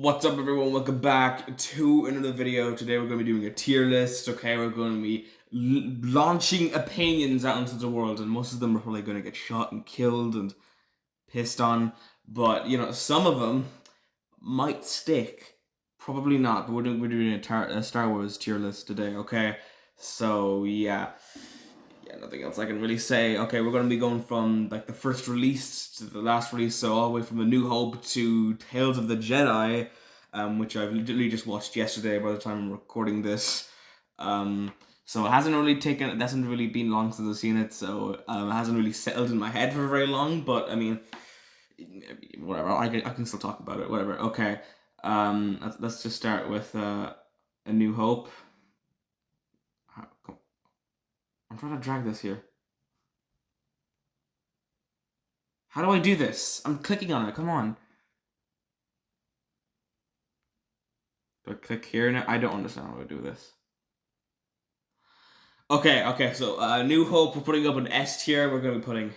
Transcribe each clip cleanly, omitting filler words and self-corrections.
What's up, everyone? Welcome back to another video. Today we're going to be doing a tier list. Okay, we're going to be launching opinions out into the world, and most of them are probably going to get shot and killed and pissed on. But some of them might stick. Probably not. But we're doing a Star Wars tier list today. Okay, so yeah, nothing else I can really say. Okay, we're going to be going from like the first release to the last release, so all the way from A New Hope to Tales of the Jedi, which I've literally just watched yesterday by the time I'm recording this. So it hasn't really been long since I've seen it, so it hasn't really settled in my head for very long, but I mean, whatever, I can still talk about it, whatever. Okay, let's just start with A New Hope. I'm trying to drag this here. How do I do this? I'm clicking on it, come on. Do I click here now? I don't understand how to do this. Okay, so New Hope, we're putting up an S tier. We're going to be putting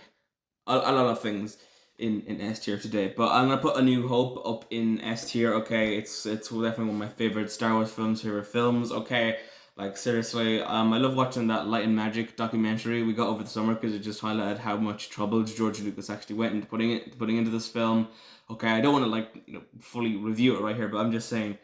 a lot of things in S tier today. But I'm going to put A New Hope up in S tier, okay? It's definitely one of my favorite Star Wars films, okay? Like, seriously, I love watching that Light and Magic documentary we got over the summer because it just highlighted how much trouble George Lucas actually went into putting into this film. Okay, I don't want to, fully review it right here, but I'm just saying,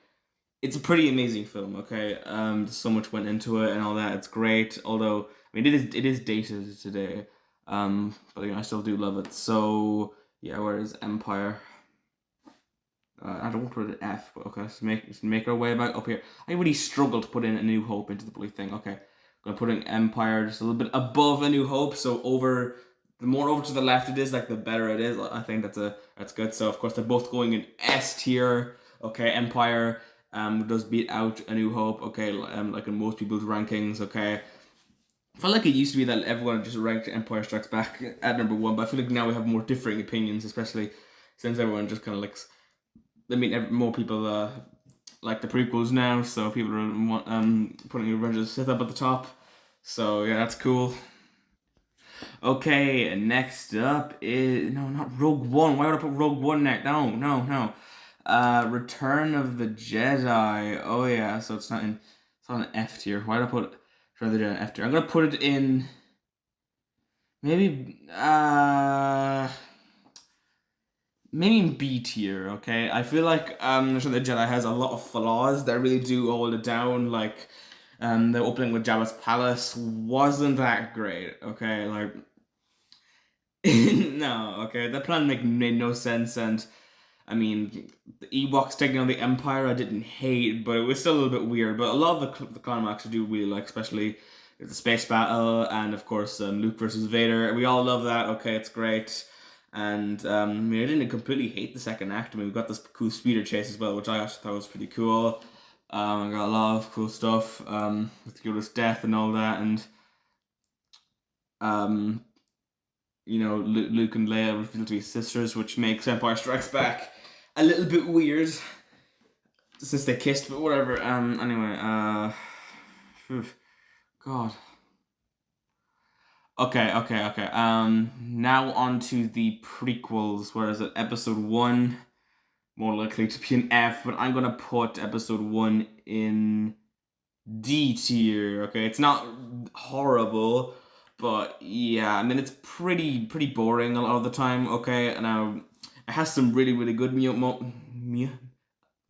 it's a pretty amazing film, okay? So much went into it and all that. It's great, although I mean it is dated today. But I still do love it. So yeah, where is Empire? I don't want to put it F, but okay, let's make our way back up here. I really struggled to put in A New Hope into the bloody thing. Okay, I'm gonna put in Empire just a little bit above A New Hope. So the more over to the left it is, like the better it is. I think that's good. So of course they're both going in S tier. Okay, Empire does beat out A New Hope. Okay, like in most people's rankings. Okay. I felt like it used to be that everyone just ranked Empire Strikes Back at number 1, but I feel like now we have more differing opinions, especially since everyone just kind of likes. I mean, more people like the prequels now, so people are putting Revenge of the Sith up at the top. So yeah, that's cool. Okay, next up is not Rogue One. Why would I put Rogue One next? No. Return of the Jedi. Oh yeah, so it's not an F tier. Why did I put Return of the Jedi in F tier? I'm gonna put it in maybe in B tier, okay? I feel like Return of the Jedi has a lot of flaws that really do hold it down. Like the opening with Jabba's palace wasn't that great, okay? Like no, okay, that plan made no sense, and I mean, the Ewoks taking on the Empire I didn't hate, but it was still a little bit weird. But a lot of the climax I do really like, especially the space battle, and of course Luke versus Vader. We all love that. Okay, it's great. And I mean, I didn't completely hate the second act. I mean, we got this cool speeder chase as well, which I actually thought was pretty cool. I got a lot of cool stuff with Yoda's death and all that, and Luke and Leia revealed to be sisters, which makes Empire Strikes Back a little bit weird since they kissed, but whatever. Anyway, God. Okay. Now on to the prequels. Where is it? Episode 1, more likely to be an F, but I'm gonna put Episode 1 in D tier. Okay, it's not horrible, but yeah, I mean it's pretty boring a lot of the time. Okay, now it has some really good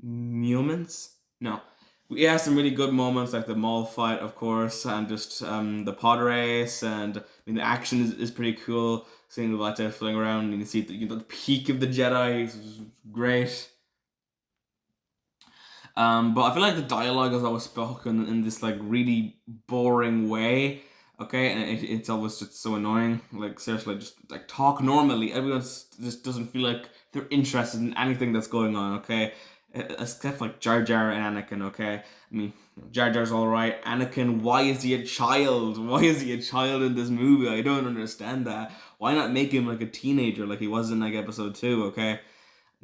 moments. No, it has some really good moments like the mall fight, of course, and just the pod race, and I mean the action is pretty cool. Seeing the lightsaber flying around, you can see the peak of the Jedi is great. But I feel like the dialogue is always spoken in this like really boring way. Okay, and it's always just so annoying. Like seriously, just like talk normally. Everyone just doesn't feel like they're interested in anything that's going on. Okay, except like Jar Jar and Anakin. Okay, I mean Jar Jar's all right. Anakin, why is he a child? Why is he a child in this movie? I don't understand that. Why not make him like a teenager like he was in like Episode 2? Okay.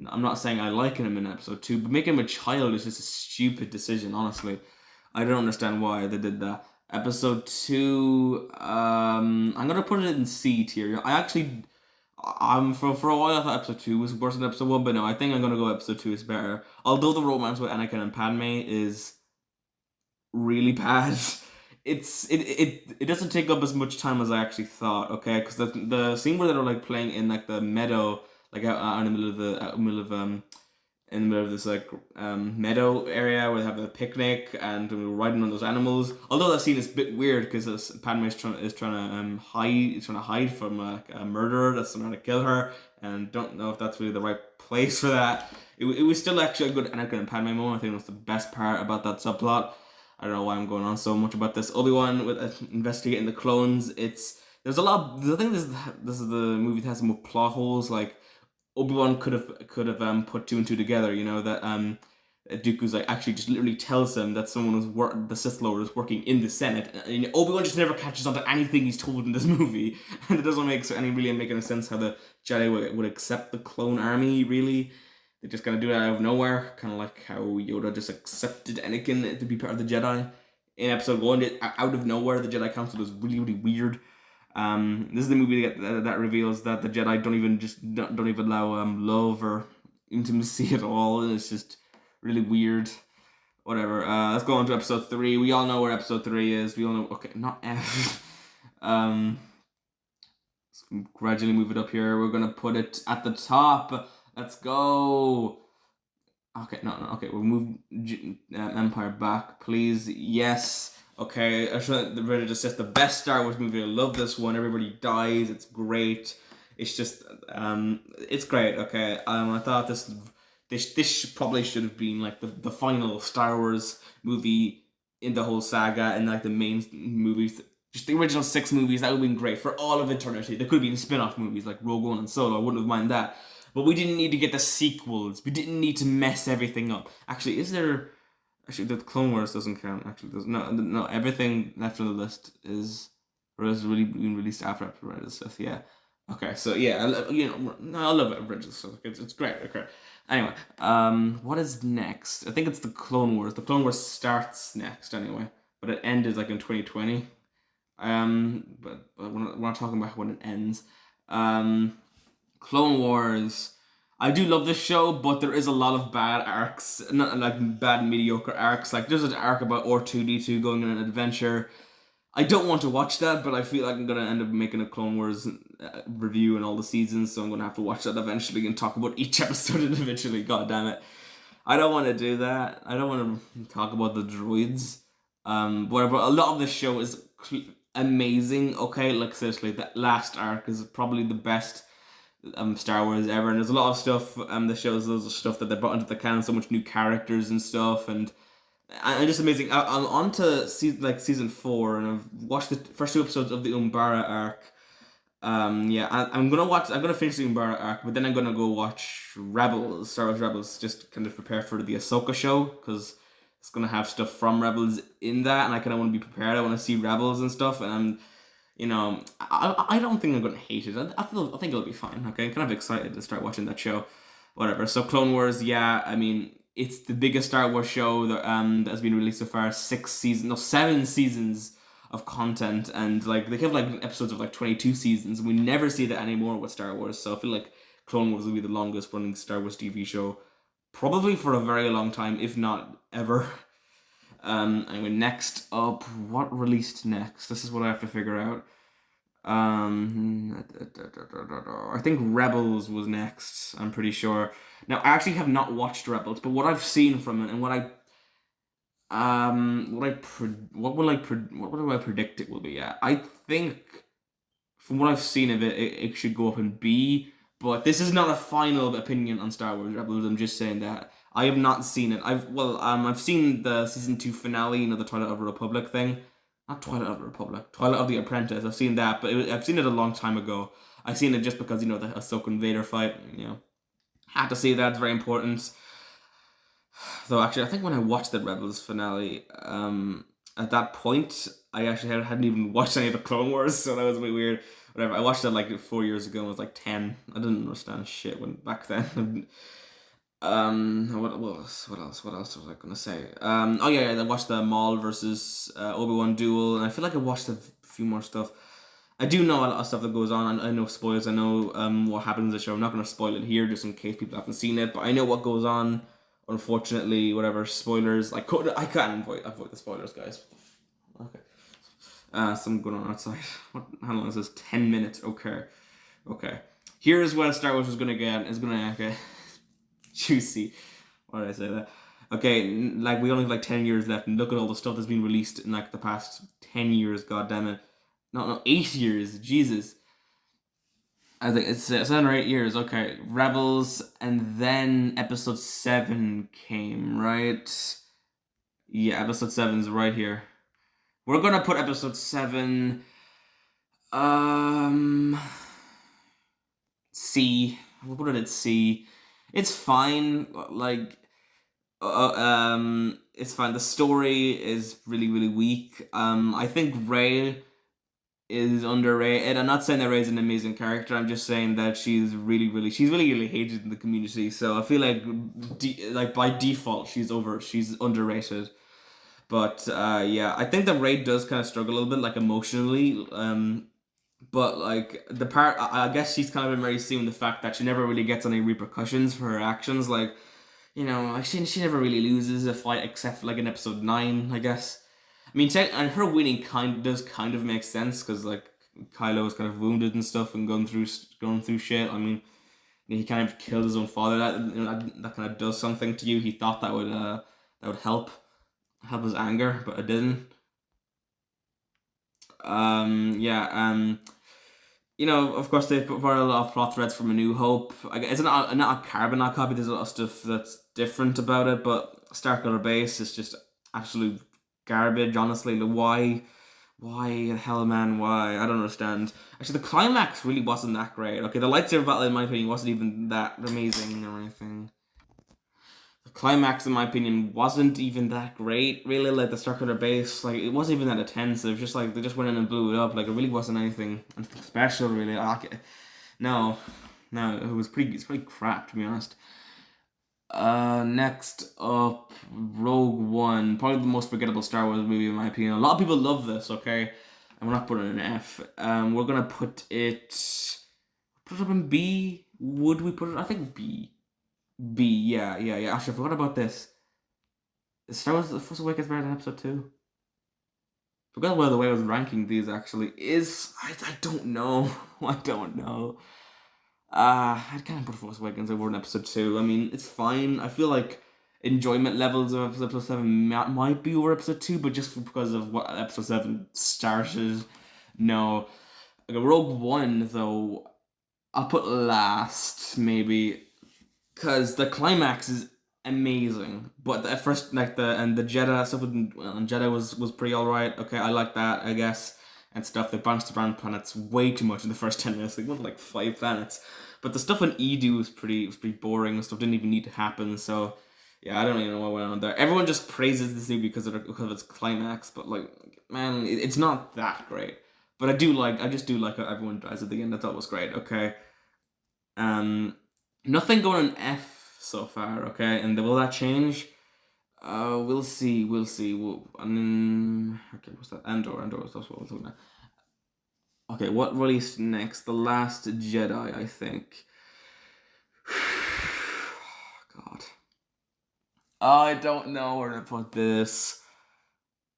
I'm not saying I like him in Episode 2, but making him a child is just a stupid decision, honestly. I don't understand why they did that. Episode 2, I'm gonna put it in C tier. For a while I thought episode 2 was worse than episode 1, but no, I think I'm gonna go episode 2 is better. Although the romance with Anakin and Padme is really bad. It doesn't take up as much time as I actually thought. Okay, because the scene where they're like playing in like the meadow, like out in the middle of in the middle of this like meadow area where they have the picnic and we were riding on those animals. Although that scene is a bit weird because Padme is trying to hide from a murderer that's trying to kill her, and don't know if that's really the right place for that. It was still actually a good Anakin and Padme moment. I think that's the best part about that subplot. I don't know why I'm going on so much about this. Obi-Wan with investigating the clones. There's a lot. I think this is the movie that has more plot holes. Like Obi-Wan could have put two and two together. You know that Dooku's like actually just literally tells him that the Sith Lord is working in the Senate. And Obi-Wan just never catches on to anything he's told in this movie, and it doesn't make any sense how the Jedi would accept the clone army. Really, they just kind of do it out of nowhere, kind of like how Yoda just accepted Anakin to be part of the Jedi in Episode 1. Out of nowhere, the Jedi Council was really, really weird. This is the movie that reveals that the Jedi don't even allow love or intimacy at all. And it's just really weird. Whatever. Let's go on to Episode 3. We all know where Episode 3 is. We all know. Okay, not F. Let's gradually move it up here. We're gonna put it at the top. Let's go. Okay, no. Okay, we'll move Empire back, please. Yes. Okay, the Reddit just says the best Star Wars movie. I love this one. Everybody dies. It's great. It's just, it's great. Okay, I thought this probably should have been like the final Star Wars movie in the whole saga, and like the main movies. Just the original 6 movies, that would have been great for all of eternity. There could have been spin-off movies like Rogue One and Solo. I wouldn't have minded that. But we didn't need to get the sequels. We didn't need to mess everything up. Actually, the Clone Wars doesn't count. Actually, does no. Everything left on the list is really being released after Rise of Sith. Yeah. Okay. So yeah, I love it. Original stuff. It's great. Okay. Anyway, what is next? I think it's the Clone Wars. The Clone Wars starts next anyway, but it ended like in 2020. But we're not talking about when it ends. Clone Wars. I do love this show, but there is a lot of bad arcs, not like bad mediocre arcs. Like there's an arc about R2D2 going on an adventure. I don't want to watch that, but I feel like I'm gonna end up making a Clone Wars review in all the seasons, so I'm gonna have to watch that eventually and talk about each episode individually. God damn it, I don't want to do that. I don't want to talk about the droids. Whatever. A lot of this show is amazing. Okay, like seriously, that last arc is probably the best Star Wars ever, and there's a lot of stuff that shows loads of stuff that they brought into the canon, so much new characters and stuff, and just amazing. I'm on to season 4, and I've watched the first 2 episodes of the Umbara arc. Yeah, I'm gonna finish the Umbara arc, but then I'm gonna go watch Star Wars Rebels, just kind of prepare for the Ahsoka show, because it's gonna have stuff from Rebels in that, and I kind of want to be prepared. I want to see Rebels and stuff, and I don't think I'm gonna hate it. I think it'll be fine. Okay, I'm kind of excited to start watching that show. Whatever. So Clone Wars, yeah. I mean, it's the biggest Star Wars show that has been released so far. 7 seasons of content, and like they have like episodes of like 22 seasons, and we never see that anymore with Star Wars. So I feel like Clone Wars will be the longest running Star Wars TV show, probably for a very long time, if not ever. Anyway, next up, what released next? This is what I have to figure out. I think Rebels was next. I'm pretty sure. Now, I actually have not watched Rebels, but what I've seen from it and what do I predict it will be at? I think from what I've seen of it, it should go up in B. But this is not a final opinion on Star Wars Rebels. I'm just saying that I have not seen it. I've seen the season 2 finale, the Twilight of the Republic thing. Not Twilight of the Republic, Twilight of the Apprentice. I've seen that, but I've seen it a long time ago. I've seen it just because the Ahsoka and Vader fight. Had to see that. It's very important. Though actually, I think when I watched the Rebels finale, at that point, I actually hadn't even watched any of the Clone Wars, so that was a bit weird. Whatever. I watched it like 4 years ago. And I was like 10. I didn't understand shit back then. What else was I gonna say? Oh yeah, I watched the Maul versus Obi-Wan duel, and I feel like I watched a few more stuff. I do know a lot of stuff that goes on. I know spoilers. I know what happens in the show. I'm not going to spoil it here just in case people haven't seen it, but I know what goes on. Unfortunately, whatever spoilers, I can't avoid the spoilers, guys. Okay. Something going on outside. How long is this? 10 minutes. Okay. Here's what Star Wars is gonna get. It's gonna okay. Juicy. Why did I say that? Okay, like we only have like 10 years left, and look at all the stuff that's been released in like the past 10 years. God damn it! No, 8 years. Jesus. I think it's 7 or 8 years. Okay, Rebels, and then Episode 7 came, right? Yeah, Episode 7's right here. We're gonna put Episode 7. C. We'll put it at C. It's fine. Like, it's fine. The story is really, really weak. I think Rey is underrated. I'm not saying that Rey's an amazing character. I'm just saying that she's really, really hated in the community. So I feel like, like by default, she's underrated. But yeah, I think that Rey does kind of struggle a little bit, like emotionally. But like the part, I guess she's kind of been very seen the fact that she never really gets any repercussions for her actions. Like, like she never really loses a fight except for like in episode 9, I guess. I mean, and her winning does kind of make sense because like Kylo is kind of wounded and stuff and going through shit. I mean, he kind of killed his own father. That kind of does something to you. He thought that would help his anger, but it didn't. Yeah. Of course they've put a lot of plot threads from A New Hope. It's not a Carbonite copy. There's a lot of stuff that's different about it, but Starkiller Base is just absolute garbage. Honestly, why the hell, man? Why? I don't understand. Actually, the climax really wasn't that great. Okay, the lightsaber battle, in my opinion, wasn't even that amazing or anything. The climax, in my opinion, wasn't even that great, really. Like the Starkiller Base, like it wasn't even that intense. It was just like they just went in and blew it up. Like it really wasn't anything special, really. No, it's pretty crap, to be honest. Next up, Rogue One, probably the most forgettable Star Wars movie in my opinion. A lot of people love this, okay, and we're not putting it in F. We're gonna put it up in B. Would we put it? I think B. Yeah. Actually, I forgot about this. Star Wars: The Force Awakens better than Episode 2? Forgot where the way I was ranking these actually is. I don't know. I don't know. I kind of put Force Awakens over in Episode 2. I mean, it's fine. I feel like enjoyment levels of Episode 7 might be over Episode 2, but just because of what Episode 7 started, no. Okay, Rogue One, though, I'll put last, maybe, because the climax is amazing. But at first, like the Jedha stuff and Jedha was pretty alright. Okay, I like that, I guess, and stuff. They bounced around planets way too much in the first 10 minutes. They went like 5 planets. But the stuff on Edu was pretty boring. The stuff didn't even need to happen. So yeah, I don't even know what went on there. Everyone just praises this movie because of its climax, but like, man, it's not that great. But I just do like how everyone dies at the end. I thought it was great. Okay. Nothing going on F so far. Okay, and will that change? We'll see. And then okay, what's that? Andor. That's what we're talking about. Okay, what released next? The Last Jedi, I think. God. I don't know where to put this.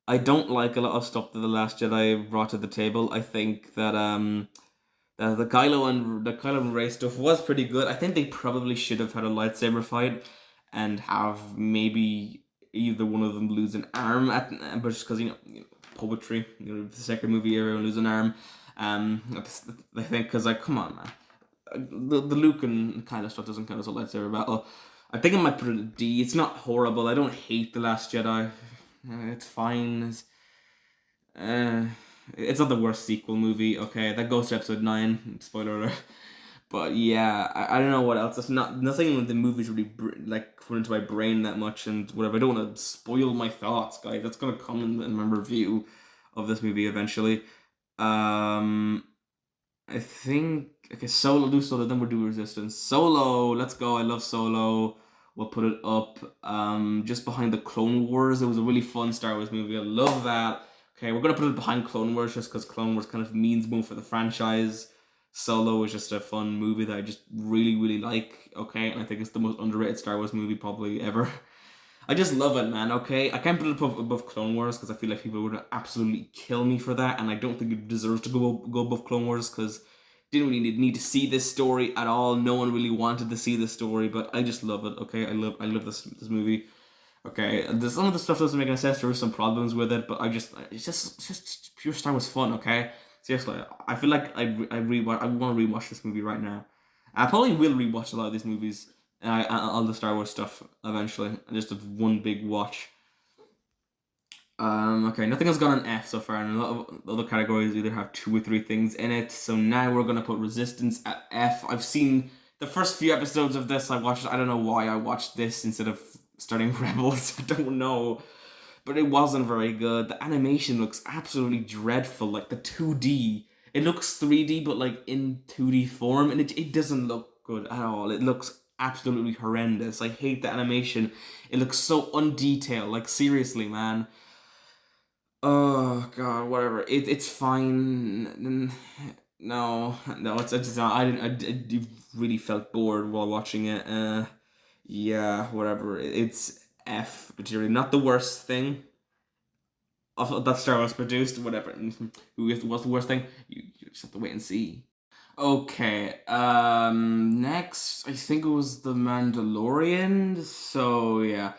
I don't like a lot of stuff that The Last Jedi brought to the table. I think that the Kylo and Rey stuff was pretty good. I think they probably should have had a lightsaber fight and have maybe either one of them lose an arm but just because poetry. The second movie everyone lose an arm. I think because like come on, man, the Luke and kind of stuff doesn't count as a lightsaber battle. I think I might put it at D. It's not horrible. I don't hate The Last Jedi. It's fine. It's not the worst sequel movie. Okay, that goes to Episode 9. Spoiler alert. But yeah, I don't know what else. That's nothing in the movies really like put into my brain that much and whatever. I don't want to spoil my thoughts, guys. That's gonna come in my review of this movie eventually. I think okay, Solo, do Solo, then we'll do Resistance. Solo, let's go. I love Solo. We'll put it up just behind the Clone Wars. It was a really fun Star Wars movie. I love that. Okay, we're gonna put it behind Clone Wars just because Clone Wars kind of means more for the franchise. Solo is just a fun movie that I just really, really like. Okay, and I think it's the most underrated Star Wars movie probably ever. I just love it, man. Okay, I can't put it above Clone Wars because I feel like people would absolutely kill me for that, and I don't think it deserves to go above Clone Wars because didn't really need to see this story at all. No one really wanted to see this story, but I just love it. Okay, I love this movie. Okay, there's some of the stuff doesn't make any sense. There are some problems with it, but it's just pure Star Wars fun. Okay, seriously, I feel like I want to rewatch this movie right now. I probably will rewatch a lot of these movies, all the Star Wars stuff eventually, just one big watch. Okay, nothing has got an F so far, and a lot of other categories either have 2 or 3 things in it. So now we're gonna put Resistance at F. I've seen the first few episodes of this. I watched. I don't know why I watched this instead of starting Rebels. I don't know, but it wasn't very good. The animation looks absolutely dreadful. Like the 2D, it looks 3D, but like in 2D form, and it doesn't look good at all. It looks absolutely horrendous. I hate the animation. It looks so undetailed. Like seriously, man. Oh god, whatever. It's fine. No, it's just not. I really felt bored while watching it. Yeah, whatever. It's F material, not the worst thing of that Star Wars produced. Whatever. What's the worst thing? You just have to wait and see. Okay. Next, I think it was the Mandalorian. So yeah.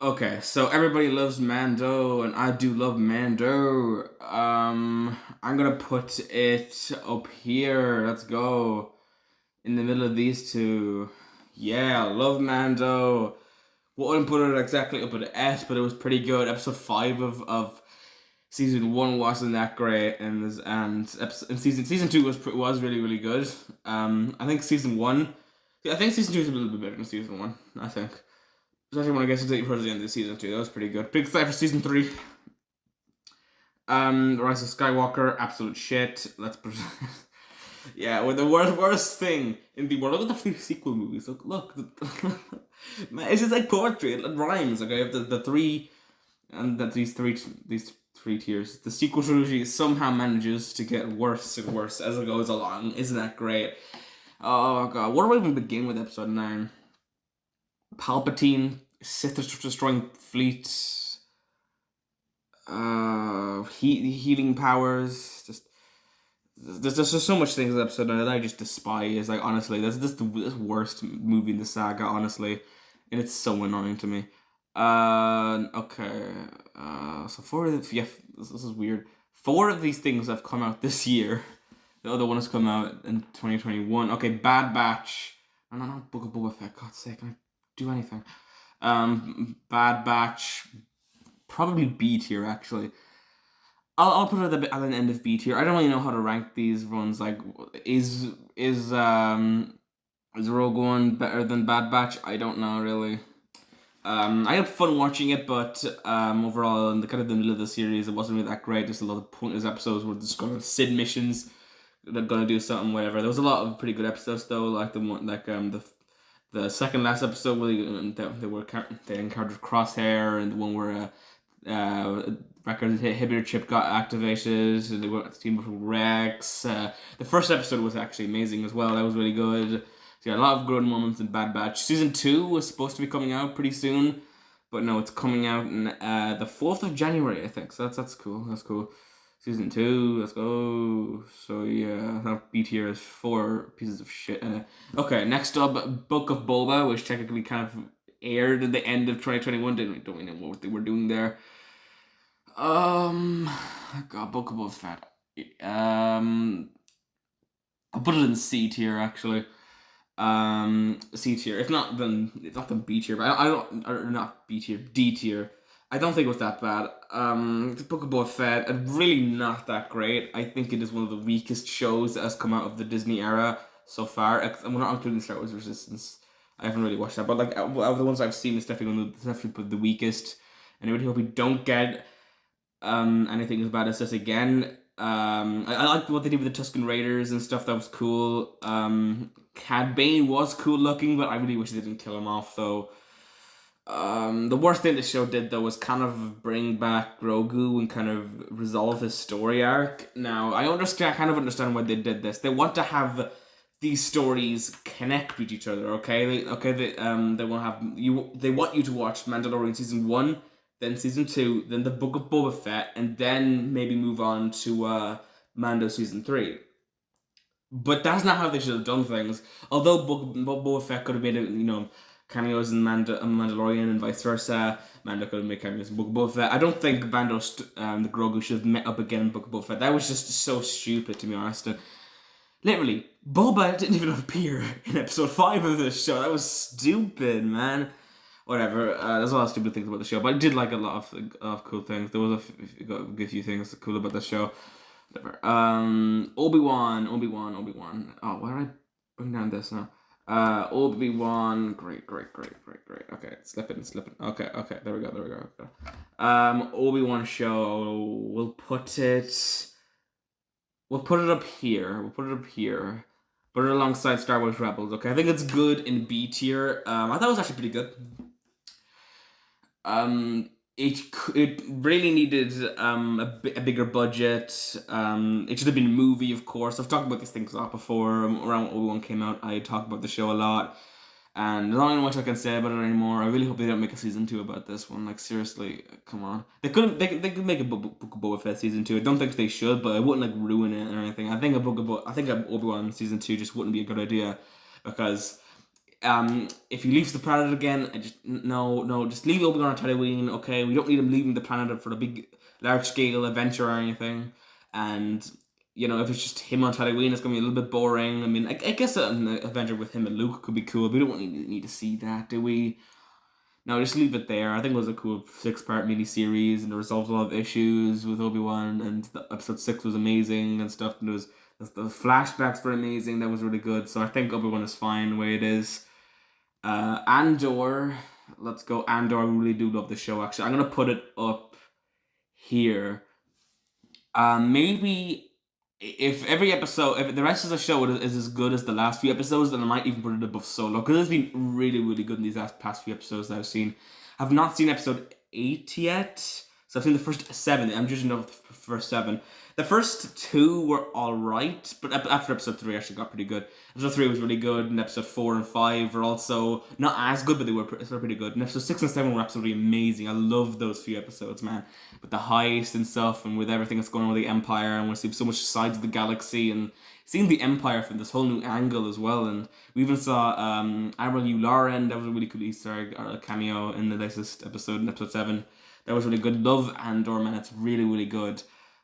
Okay, so everybody loves Mando, and I do love Mando. I'm gonna put it up here. Let's go. In the middle of these two. Yeah, love Mando. Wouldn't put it exactly up at S, but it was pretty good. Episode 5 of season 1 wasn't that great, and season 2 was really, really good. I think season 2 is a little bit better than season 1, I think. Especially when I get to the end of the season 2, that was pretty good. Big excited for season 3. Rise of Skywalker, absolute shit. Yeah, well, the worst thing in the world. Look at the 3 sequel movies. Look. Man, it's just like poetry. It rhymes. Okay, the 3 and that these three tiers. The sequel trilogy somehow manages to get worse and worse as it goes along. Isn't that great? Oh god, where do I even begin with episode 9? Palpatine, Sith destroying fleets, healing powers. There's just so much things in episode 9 that I just despise. Like honestly, this is the worst movie in the saga. Honestly, and it's so annoying to me. Okay. So 4 of the, yeah, this is weird. 4 of these things have come out this year. The other one has come out in 2021. Okay, Bad Batch. No, Book of Boba Fett. God's sake, can I do anything? Bad Batch. Probably B tier actually. I'll put it at the end of B tier. I don't really know how to rank these ones. Like, is Rogue One better than Bad Batch? I don't know really. I had fun watching it, but overall, in the kind of the middle of the series, it wasn't really that great. Just a lot of pointless episodes where just going to Sid missions, they're gonna do something, whatever. There was a lot of pretty good episodes though, like the one, like the second last episode where they encountered Crosshair, and the one where record inhibitor chip got activated, and they were teamed up with Rex. The first episode was actually amazing as well. That was really good. So yeah, a lot of good moments in Bad Batch. Season 2 was supposed to be coming out pretty soon, but no, it's coming out in the 4th of January, I think. So that's cool. That's cool. Season 2, let's go. So yeah, that B tier is 4 pieces of shit. Okay, next up, Book of Boba, which technically kind of aired at the end of 2021. Don't we know what they were doing there? God, Book of Boba Fett. I'll put it in C tier actually. C tier. If not, then it's not the B tier. But I don't, or not B tier, D tier. I don't think it was that bad. The Book of Boba Fett, really not that great. I think it is one of the weakest shows that has come out of the Disney era so far. We're not including Star Wars Resistance. I haven't really watched that, but like out of the ones I've seen, it's definitely the weakest. And I really hope we don't get anything as bad as this again. I liked what they did with the Tusken Raiders and stuff. That was cool. Cad Bane was cool looking, but I really wish they didn't kill him off though. The worst thing the show did though was kind of bring back Grogu and kind of resolve his story arc. Now I kind of understand why they did this. They want to have these stories connect with each other. Okay, they want to have you. They want you to watch Mandalorian season 1, then season 2, then the Book of Boba Fett, and then maybe move on to Mando season 3. But that's not how they should have done things. Although Boba Fett could have made it, cameos in Mandalorian and vice versa. Mando could have made cameos in Book of Boba Fett. I don't think the Grogu should have met up again in Book of Boba Fett. That was just so stupid, to be honest. Literally, Boba didn't even appear in episode 5 of this show. That was stupid, man. Whatever. There's a lot of stupid things about the show, but I did like a lot of cool things. There was a good few things cool about the show. Whatever. Obi-Wan. Oh, why did I bring down this now? Obi-Wan. Great. Okay, slipping. Okay, there we go. Obi-Wan show. We'll put it up here. Put it alongside Star Wars Rebels. Okay, I think it's good in B tier. I thought it was actually pretty good. It really needed a bigger budget. It should have been a movie, of course. I've talked about these things a lot before. Around when Obi-Wan came out, I talked about the show a lot. And there's not much I can say about it anymore. I really hope they don't make a season 2 about this one. Like, seriously, come on. They could make a Book of Boba Fett season 2. I don't think they should, but it wouldn't ruin it or anything. I think Obi-Wan season 2 just wouldn't be a good idea, because if he leaves the planet again, just leave Obi-Wan on Tatooine. Okay, we don't need him leaving the planet for the big, large-scale adventure or anything. And if it's just him on Tatooine, it's gonna be a little bit boring. I mean, I guess an adventure with him and Luke could be cool, but we don't need to see that, do we? No, just leave it there. I think it was a cool 6-part miniseries, and it resolved a lot of issues with Obi-Wan, and episode 6 was amazing and stuff. And the flashbacks were amazing. That was really good. So I think Obi-Wan is fine the way it is. Andor, let's go Andor. I really do love the show. Actually, I'm gonna put it up here. Maybe. If the rest of the show is as good as the last few episodes, then I might even put it above Solo, because it's been really, really good in these past few episodes that I've seen. I've not seen episode 8 yet, so I've seen the first 7. I'm judging off the first 7. The first 2 were alright, but after episode 3 actually got pretty good. Episode 3 was really good, and episode 4 and 5 were also not as good, but they were pretty good. And episode 6 and 7 were absolutely amazing. I love those few episodes, man. With the heist and stuff, and with everything that's going on with the Empire, and we see so much sides of the galaxy, and seeing the Empire from this whole new angle as well. And we even saw Admiral Yularen. That was a really cool Easter egg, or a cameo in the latest episode, in episode 7. That was really good. Love Andor, man. It's really, really good.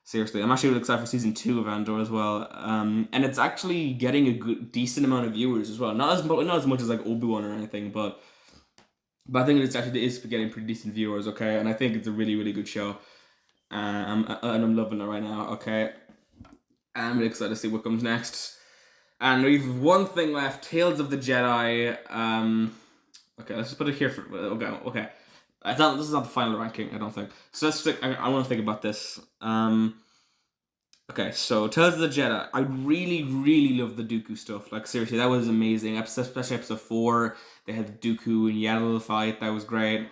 Seriously, I'm actually really excited for season 2 of Andor as well. And it's actually getting a decent amount of viewers as well. Not as much as like Obi-Wan or anything, but I think it is getting pretty decent viewers. Okay, and I think it's a really, really good show. I'm loving it right now. Okay, I'm really excited to see what comes next. And we have one thing left: Tales of the Jedi. Okay, let's just put it here for. Okay. This is not the final ranking, I don't think. So I want to think about this. Okay, so Tales of the Jedi. I really, really love the Dooku stuff. Like, seriously, that was amazing. Especially episode 4. They had the Dooku and Yaddle fight. That was great.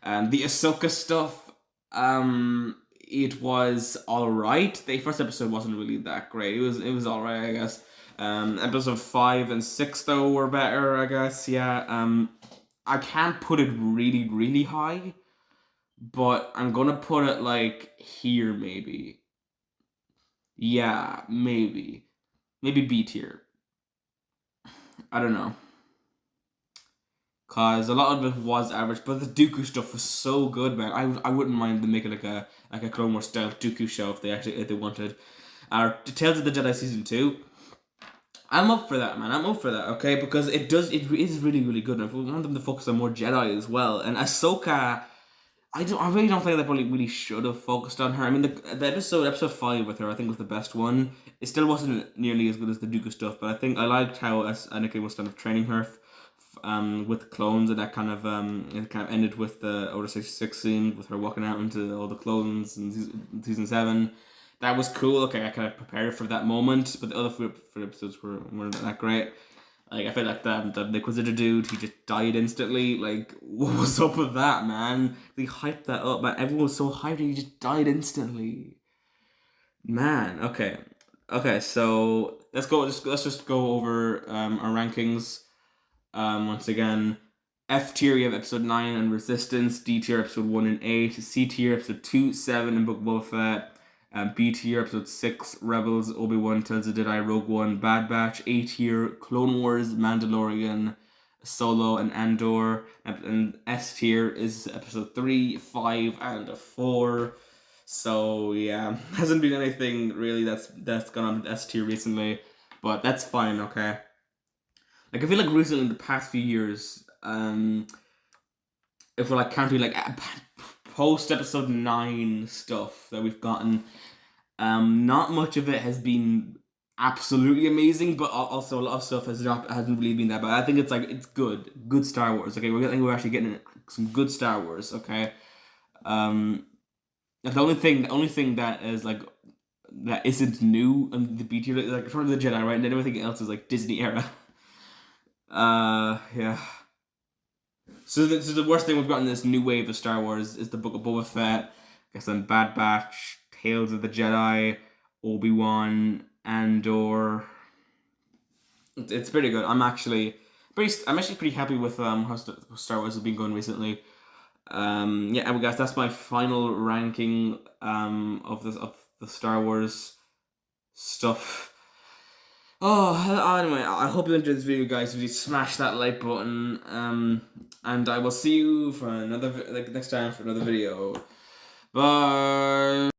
The Ahsoka stuff, it was alright. The first episode wasn't really that great. It was alright, I guess. Episode 5 and 6, though, were better, I guess. Yeah. I can't put it really, really high, but I'm gonna put it like here, maybe. Yeah, maybe B tier. I don't know, cause a lot of it was average, but the Dooku stuff was so good, man. I wouldn't mind them making like a Clone Wars style Dooku show if they wanted. Tales of the Jedi season 2. I'm up for that, man. I'm up for that, okay? Because it is really, really good. And if we want them to focus on more Jedi as well. And Ahsoka, I really don't think they probably really should have focused on her. I mean, the episode 5 with her, I think was the best one. It still wasn't nearly as good as the Dooku stuff, but I think I liked how Anakin was kind of training her with clones, and that kind of it kind of ended with the Order 66 scene with her walking out into all the clones in season 7. That was cool. Okay, I kind of prepared for that moment, but the other 4 episodes weren't that great. Like, I feel like the Inquisitor dude, he just died instantly. Like, what was up with that, man? They hyped that up, man. Everyone was so hyped and he just died instantly. Man, okay. Okay, so let's just go over our rankings. Once again, F tier we have episode 9 and Resistance, D tier episode 1 and 8, C tier episode 2, 7 and Book of Boba Fett, B tier episode 6, Rebels, Obi-Wan Tells the Jedi, Rogue One, Bad Batch, A tier, Clone Wars, Mandalorian, Solo and Andor, and S tier is episode 3, 5 and 4. So yeah, hasn't been anything really that's gone on with S tier recently, but that's fine, okay? Like, I feel like recently in the past few years, if we're like counting like post episode 9 stuff that we've gotten, not much of it has been absolutely amazing, but also a lot of stuff hasn't really been that bad. I think it's like it's good Star Wars. Okay, we're actually getting some good Star Wars. Okay, the only thing that is like that isn't new and the B tier, like Return of the Jedi, right? And then everything else is like Disney era. Yeah. So the worst thing we've got in this new wave of Star Wars is the Book of Boba Fett, I guess then Bad Batch, Tales of the Jedi, Obi-Wan, Andor. It's pretty good. I'm actually pretty happy with how Star Wars has been going recently. Yeah, and guys, that's my final ranking of the Star Wars stuff. Oh, anyway, I hope you enjoyed this video, guys. If you smash that like button, and I will see you for next time for another video. Bye.